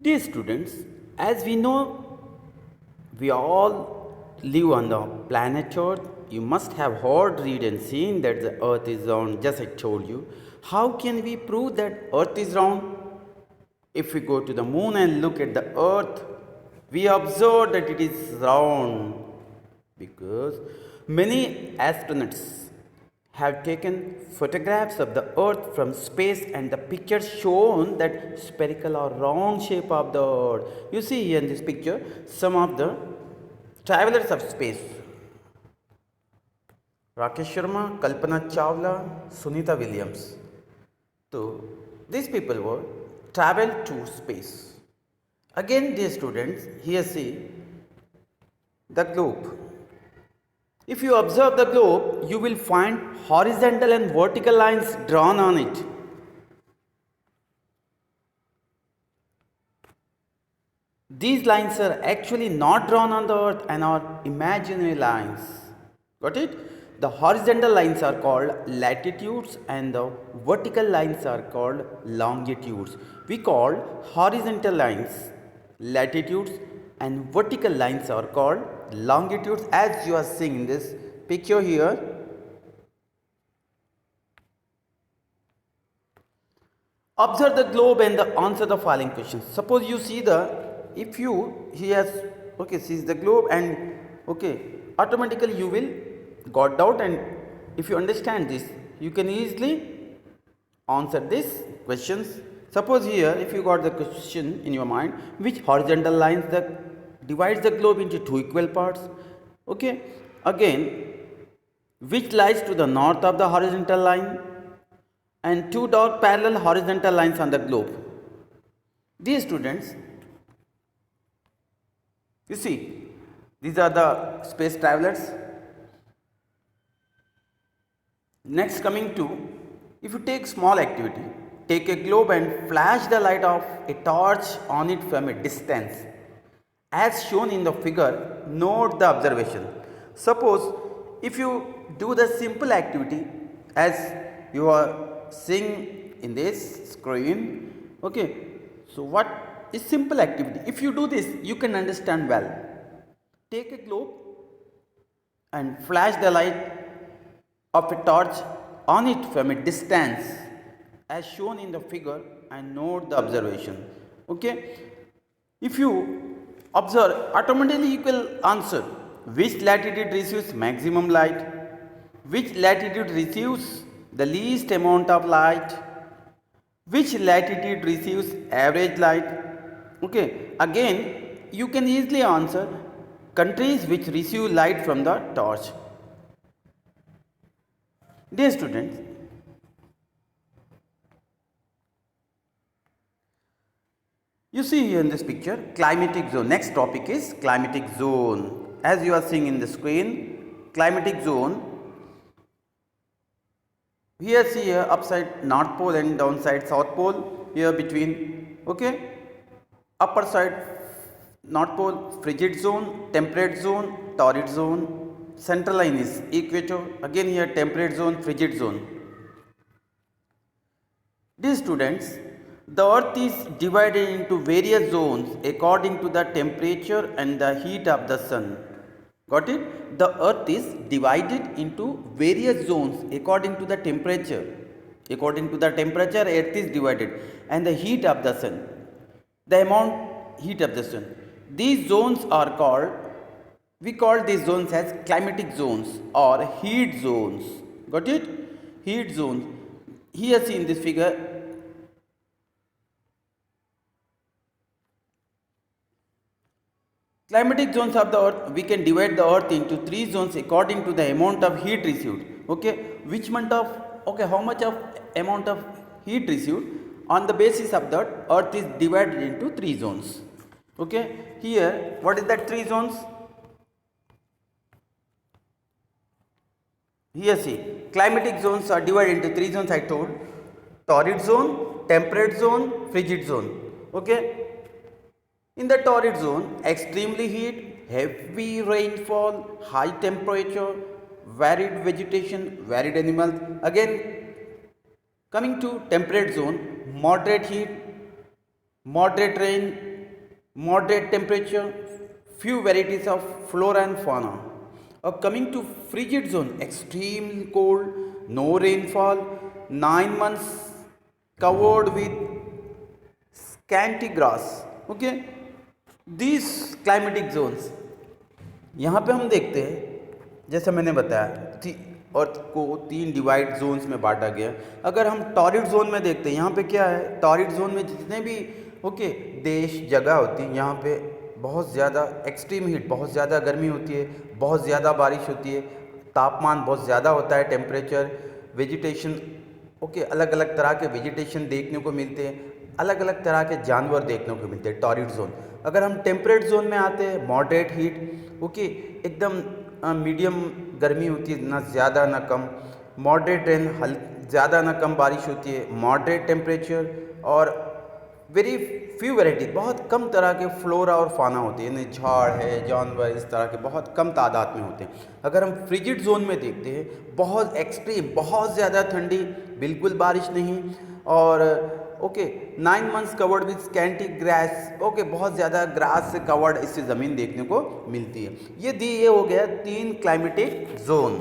Dear students, as we know, we all live on the planet Earth. You must have heard, read, and seen that the Earth is round, just I told you. How can we prove that Earth is round? If we go to the moon and look at the Earth, we observe that it is round because many astronauts have taken photographs of the earth from space and the pictures shown that spherical or round shape of the earth. You see here in this picture some of the travelers of space: Rakesh Sharma, Kalpana Chawla, Sunita Williams. So these people were traveled to space. Again, dear students, here see the globe. If you observe the globe, you will find horizontal and vertical lines drawn on it. These lines are actually not drawn on the earth and are imaginary lines. Got it? The horizontal lines are called latitudes and the vertical lines are called longitudes. We call horizontal lines latitudes and vertical lines are called longitudes, as you are seeing in this picture here. Observe the globe and answer the following questions. Suppose you see if you he has sees the globe and automatically you will got out, and if you understand this you can easily answer these questions. Suppose here if you got the question in your mind, which horizontal lines divides the globe into two equal parts? Again, which lies to the north of the horizontal line? And two dark parallel horizontal lines on the globe. These students, you see, these are the space travelers. Next, coming to, if you take small activity, take a globe and flash the light of a torch on it from a distance. As shown in the figure, note the observation. Suppose if you do the simple activity as you are seeing in this screen, so what is simple activity? If you do this, you can understand well. Take a globe and flash the light of a torch on it from a distance as shown in the figure and note the observation. If you observe, automatically you will answer which latitude receives maximum light, which latitude receives the least amount of light, which latitude receives average light. Again you can easily answer countries which receive light from the torch. Dear students, you see here in this picture climatic zone. Next topic is climatic zone. As you are seeing in the screen, climatic zone. Here see here upside North Pole and downside South Pole. Here between upper side North Pole frigid zone, temperate zone, torrid zone. Central line is equator. Again here temperate zone, frigid zone. Dear students, the earth is divided into various zones according to the temperature and the heat of the sun. Got it? The earth is divided into various zones according to the temperature. According to the temperature, earth is divided and the heat of the sun. The amount heat of the sun. These zones are called, we call these zones as climatic zones or heat zones. Got it? Heat zones. Here see in this figure, climatic zones of the earth, we can divide the earth into three zones according to the amount of heat received. Which amount of, how much of amount of heat received, on the basis of that earth is divided into three zones. Here what is that three zones? Here see, climatic zones are divided into three zones I told: torrid zone, temperate zone, frigid zone. In the torrid zone, extremely heat, heavy rainfall, high temperature, varied vegetation, varied animals. Again, coming to temperate zone, moderate heat, moderate rain, moderate temperature, few varieties of flora and fauna. Coming to frigid zone, extreme cold, no rainfall, 9 months covered with scanty grass. Okay, these climatic zones. यहाँ पे हम देखते हैं, जैसे मैंने बताया अर्थ को 3 divide Jones में बांटा गया। अगर हम टॉरिड जोन में देखते हैं, यहाँ पे क्या है, टॉरिड जोन में जितने भी देश जगह होती है, यहाँ पे बहुत ज़्यादा एक्सट्रीम हीट, बहुत ज़्यादा गर्मी होती है, बहुत ज़्यादा बारिश होती है, तापमान बहुत ज़्यादा होता है, टेम्परेचर, वेजिटेशन अलग अलग तरह के वेजिटेशन देखने को मिलते हैं, अलग अलग तरह के जानवर देखने को मिलते हैं टॉरिड जोन। अगर हम टेम्परेट जोन में आते हैं, मॉडरेट हीट, एकदम मीडियम गर्मी होती है, ना ज़्यादा ना कम, मॉडरेट रेन, ज़्यादा ना कम बारिश होती है, मॉडरेट टेम्परेचर और वेरी फ्यू वैरायटी, बहुत कम तरह के फ्लोरा और फाना होते हैं, यानी झाड़ है, जानवर, इस तरह के बहुत कम तादाद में होते हैं। अगर हम फ्रिजिड जोन में देखते हैं, बहुत एक्सट्रीम, बहुत ज़्यादा ठंडी, बिल्कुल बारिश नहीं, और 9 months covered with scanty grass, बहुत ज़्यादा ग्रास से कवर्ड इससे ज़मीन देखने को मिलती है। ये हो गया 3 क्लाइमेटिक जोन।